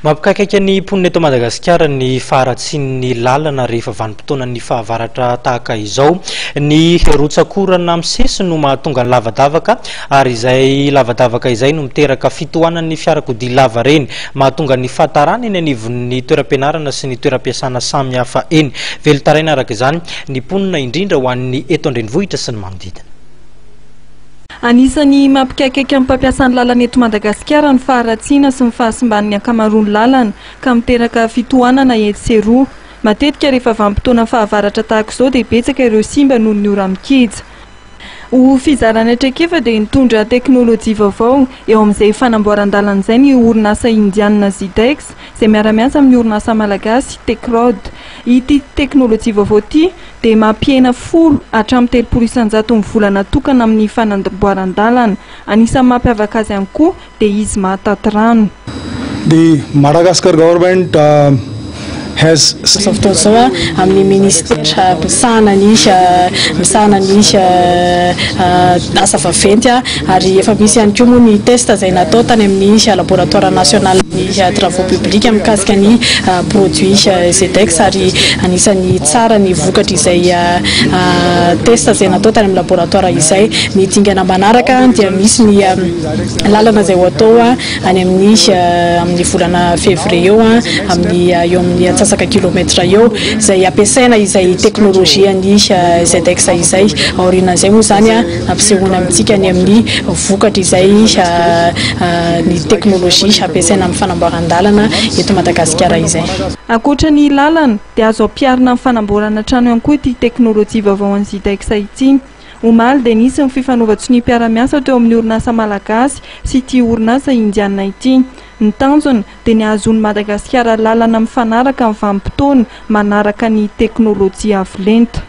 Mampikaiky ny mponina eto Madagasikara ny faharatsian'ny lalana rehefa vanim-potoana ny fahavaratra tahaka izao. Ny rotsakorana misesy no mahatonga ny lavadavaka ary izay lavadavaka izay no miteraka fitohanan'ny fiarakodia lava reny, mahatonga ny fahatarana eny anivon'ny toeram-pianarana sy ny toeram-piasana samihafa eny. Velotaraina araka izany ny mponina indrindra ho an'ny eto an-drenivohitra sy ny manodidina. Anisany mampikaikaiky amin'ny mpampiasany lalana eto Madagasikara ny faharatsiana sy ny fahasimban'ny ankamaroan'ny lalana ka miteraka fitohanana etsy sy eroa. Matetika rehefa vanim-potoana fahavaratra tahaka izao dia betsaka ireo simba noho ny ora mikija. Ho fizarana traikefa dia nitondra teknôlôjia vaovao eo amin'izay fanamboaran-dalana izay ny orinasa indiana Zidex izay miara-miasa amin'ny orinasa malagasy Tecrod. Ity teknôlôjia vaovao ity dia mampihena 10 hatramin'ny 300 isan-jato volana tokana amin'ny fanamboaran-dalana. Anisan'ny mampiavaka azy ihany koa dia izy mahataty rano. The Madagascar government has software amin'ny ministera misahana ny asa vaventy ary efa misy ihany koa ny test izay natao tany amin'ny laboratoire national ny travaux publics mikasika ny produit Zedex ary anisan'ny tsara ny vokatra izay test izay natao tany amin'ny laboratoire izay. Ny dingana manaraka dia misy ny lalana izay ho atao any amin'ny volana février eo amin'ny sasaka kilometra eo izay ampiasaina izay teknôlôjia ny Zedex izay. Aorian'izay moa zany ampisehoana amintsika ny amin'ny vokatra izay ny teknôlôjia ampiasaina amin'ny fanamboaran-dalana eto Madagasikara izay. Ankoatra ny lalana dia azo ampiarina amin'ny fanamboarana trano ihany koa ity teknôlôjia vaovao an'i Zidex ity. Omaly dia nisy ny fifanovatry ny mpiara-miasa teo amin'ny orinasa malagasy sy ity orinasa indiana ity. Ny tanjona dia ny ahazon'ny Madagasikara lalana mifanaraka amin'ny vanim-potoana manaraka ny teknôlôjia avo lenta.